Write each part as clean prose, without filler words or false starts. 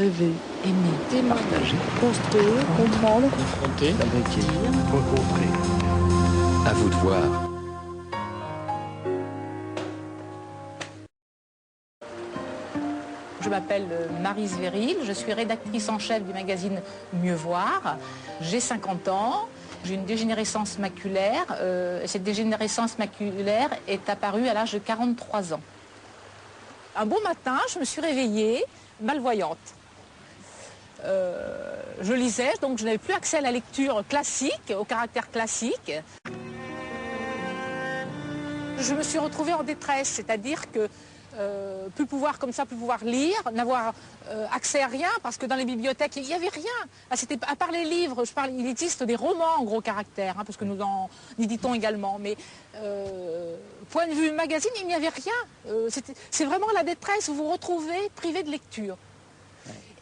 Rêver. Aimer. Partager. Construire, comprendre. Confronter. Fabriquer. Rencontrer. À vous de voir. Je m'appelle Maryse Véril, je suis rédactrice en chef du magazine Mieux Voir. J'ai 50 ans, j'ai une dégénérescence maculaire. Cette dégénérescence maculaire est apparue à l'âge de 43 ans. Un beau matin, je me suis réveillée malvoyante. Je lisais, donc je n'avais plus accès à la lecture classique, au caractère classique. Je me suis retrouvée en détresse, c'est-à-dire que plus pouvoir comme ça, plus pouvoir lire, n'avoir accès à rien, parce que dans les bibliothèques, il n'y avait rien. À part les livres, il existe des romans en gros caractère, parce que nous en éditons également, mais point de vue magazine, il n'y avait rien. C'est vraiment la détresse, vous vous retrouvez privé de lecture.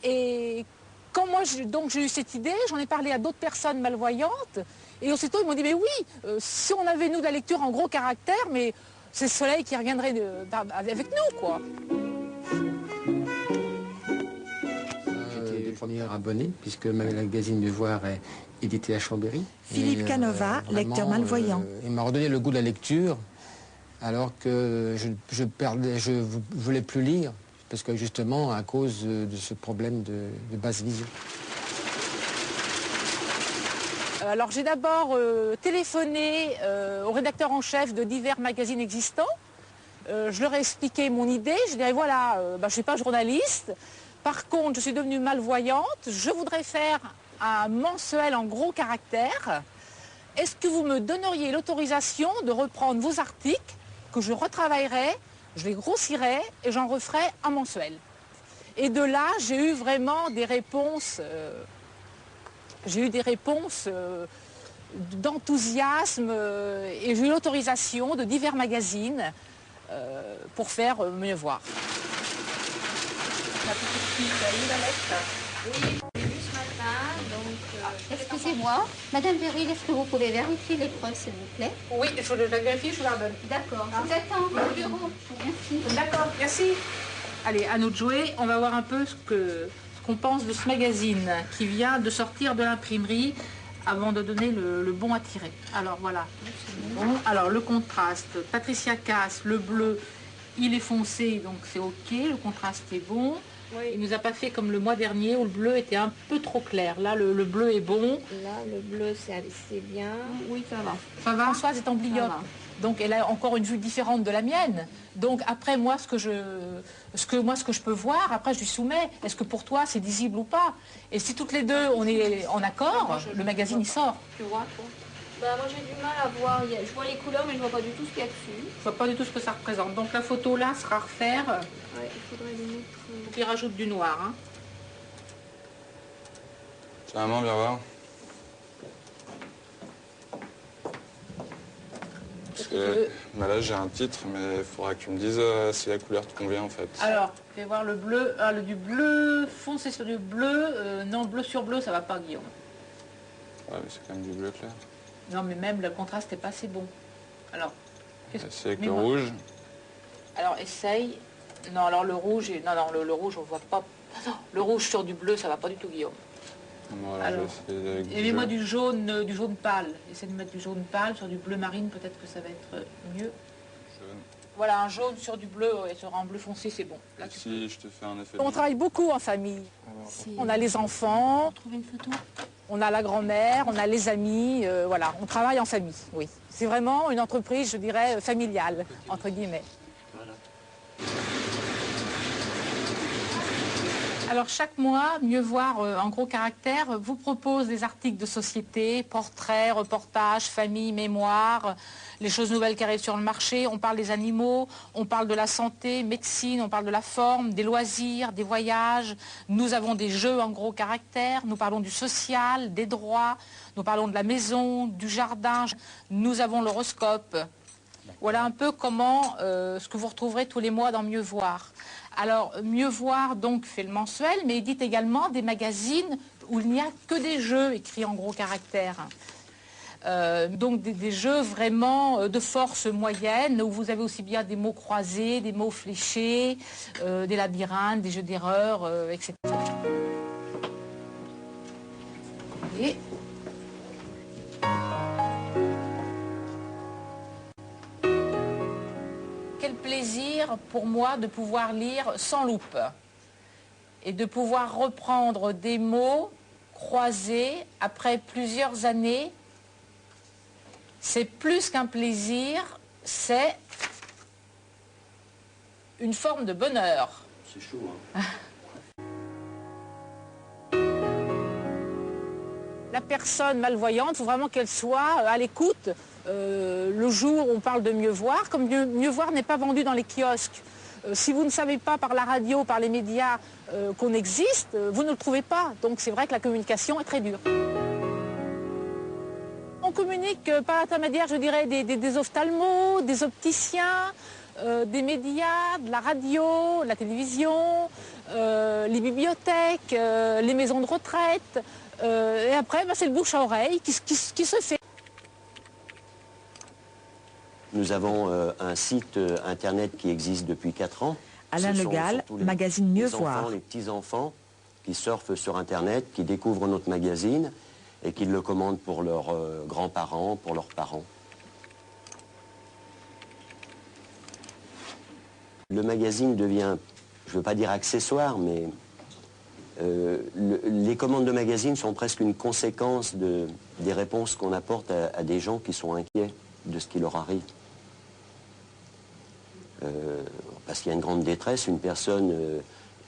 Et quand moi j'ai eu cette idée, j'en ai parlé à d'autres personnes malvoyantes, et aussitôt ils m'ont dit, mais oui, si on avait nous de la lecture en gros caractère, mais c'est le soleil qui reviendrait avec nous, quoi. J'étais le premier abonné, puisque ma magazine Mieux Voir est édité à Chambéry. Philippe Canova, lecteur malvoyant. Il m'a redonné le goût de la lecture, alors que je voulais plus lire, parce que justement, à cause de ce problème de basse vision. Alors j'ai d'abord téléphoné au rédacteur en chef de divers magazines existants. Je leur ai expliqué mon idée. Je disais voilà, je ne suis pas journaliste. Par contre, je suis devenue malvoyante. Je voudrais faire un mensuel en gros caractères. Est-ce que vous me donneriez l'autorisation de reprendre vos articles, que je retravaillerai, je les grossirai et j'en referai un mensuel? Et de là, j'ai eu vraiment des réponses... J'ai eu des réponses d'enthousiasme et j'ai eu l'autorisation de divers magazines pour faire Mieux Voir. La petite fille qui a eu la lettre. Oui, j'ai vu ce matin, donc... Excusez-moi, Madame Véril, est-ce que vous pouvez vérifier les preuves, s'il vous plaît? Oui, je la vérifie, je vous la redonne. D'accord. Vous êtes en bureau. Merci. D'accord, merci. Allez, à nous de jouer, on va voir un peu ce qu'on pense de ce magazine qui vient de sortir de l'imprimerie avant de donner le bon à tirer. Alors voilà. Bon, alors le contraste, Patricia Cass, le bleu, il est foncé, donc c'est ok, le contraste est bon. Oui. Il nous a pas fait comme le mois dernier où le bleu était un peu trop clair. Là, le bleu est bon. Là, le bleu, c'est bien. Oui, ça va. Ça va. Françoise est en bliote. Donc elle a encore une vue différente de la mienne. Donc après moi ce que je peux voir, après je lui soumets. Est-ce que pour toi c'est lisible ou pas? Et si toutes les deux on est en accord, le magazine il sort. Tu vois toi? Bah moi j'ai du mal à voir. Je vois les couleurs mais je vois pas du tout ce qu'il y a dessus. Je vois pas du tout ce que ça représente. Donc la photo là sera à refaire. Ouais, il faudrait lui mettre. Faut qu'il rajoute du noir. Hein. Tiens maman, viens voir. Parce que là j'ai un titre, mais il faudra que tu me dises si la couleur te convient en fait. Alors, fais voir le bleu. Du bleu foncé sur du bleu. Non, bleu sur bleu, ça va pas, Guillaume. Ouais, mais c'est quand même du bleu clair. Non, mais même le contraste n'est pas assez bon. Alors, c'est avec le rouge. Alors, essaye. Non, alors le rouge, le rouge, on voit pas. Non, le rouge sur du bleu, ça va pas du tout, Guillaume. Voilà, alors, mets-moi du jaune pâle. Essaie de mettre du jaune pâle sur du bleu marine, peut-être que ça va être mieux. Jaune. Voilà, un jaune sur du bleu, et sur un bleu foncé, c'est bon. Là, si je te fais un effet. On travaille beaucoup en famille. On a les enfants, une photo. On a la grand-mère, on a les amis, voilà, on travaille en famille, oui. C'est vraiment une entreprise, je dirais, familiale, entre guillemets. Voilà. Alors chaque mois, Mieux Voir en gros caractères vous propose des articles de société, portraits, reportages, famille, mémoire, les choses nouvelles qui arrivent sur le marché. On parle des animaux, on parle de la santé, médecine, on parle de la forme, des loisirs, des voyages. Nous avons des jeux en gros caractères, nous parlons du social, des droits, nous parlons de la maison, du jardin. Nous avons l'horoscope. Voilà un peu comment, ce que vous retrouverez tous les mois dans Mieux Voir. Alors, Mieux Voir donc fait le mensuel, mais édite également des magazines où il n'y a que des jeux écrits en gros caractères. Donc des jeux vraiment de force moyenne, où vous avez aussi bien des mots croisés, des mots fléchés, des labyrinthes, des jeux d'erreurs, etc. Regardez. Quel plaisir pour moi de pouvoir lire sans loupe et de pouvoir reprendre des mots croisés après plusieurs années. C'est plus qu'un plaisir, c'est une forme de bonheur. C'est chaud, hein. La personne malvoyante, il faut vraiment qu'elle soit à l'écoute. Le jour où on parle de mieux voir, comme mieux voir n'est pas vendu dans les kiosques. Si vous ne savez pas par la radio, par les médias qu'on existe, vous ne le trouvez pas. Donc c'est vrai que la communication est très dure. On communique par l'intermédiaire, je dirais, des ophtalmos, des opticiens, des médias, de la radio, de la télévision, les bibliothèques, les maisons de retraite. Et après, c'est le bouche à oreille qui se fait. Nous avons un site internet qui existe depuis 4 ans. Alain Le Gall, magazine Mieux Voir. Les petits-enfants qui surfent sur internet, qui découvrent notre magazine et qui le commandent pour leurs grands-parents, pour leurs parents. Le magazine devient, je ne veux pas dire accessoire, mais les commandes de magazines sont presque une conséquence des réponses qu'on apporte à des gens qui sont inquiets de ce qui leur arrive. Parce qu'il y a une grande détresse, une personne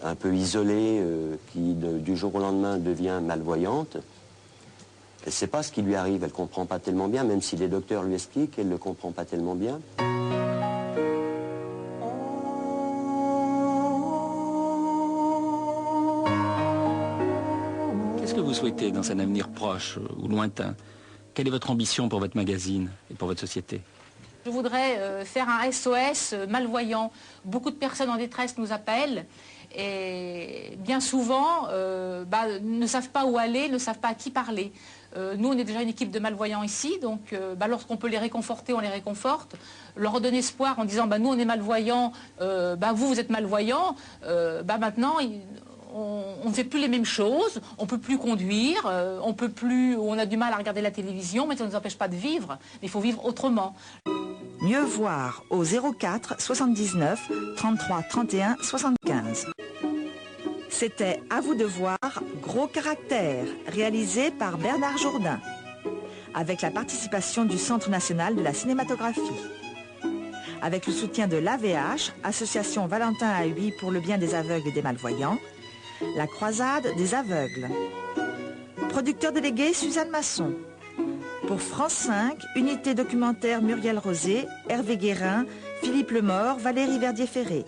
un peu isolée qui du jour au lendemain devient malvoyante. Elle ne sait pas ce qui lui arrive, elle ne comprend pas tellement bien, même si les docteurs lui expliquent, elle ne le comprend pas tellement bien. Qu'est-ce que vous souhaitez dans un avenir proche ou lointain? Quelle est votre ambition pour votre magazine et pour votre société? Je voudrais faire un SOS malvoyant. Beaucoup de personnes en détresse nous appellent et bien souvent ne savent pas où aller, ne savent pas à qui parler. Nous, on est déjà une équipe de malvoyants ici, donc lorsqu'on peut les réconforter, on les réconforte. Leur redonner espoir en disant nous, on est malvoyants, vous êtes malvoyants. Maintenant, on ne fait plus les mêmes choses, on ne peut plus conduire, on a du mal à regarder la télévision, mais ça ne nous empêche pas de vivre. Mais il faut vivre autrement. Mieux voir au 04 79 33 31 75. C'était À vous de voir, Gros caractère, réalisé par Bernard Jourdain, avec la participation du Centre national de la cinématographie. Avec le soutien de l'AVH, Association Valentin à Huy pour le bien des aveugles et des malvoyants, la Croisade des aveugles. Producteur délégué Suzanne Masson. Pour France 5, unité documentaire Muriel Rosé, Hervé Guérin, Philippe Lemort, Valérie Verdier-Ferré.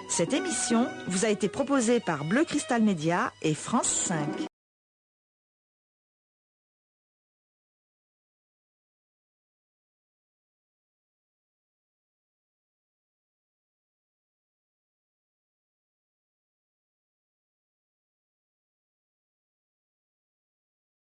Cette émission vous a été proposée par Bleu Cristal Média et France 5.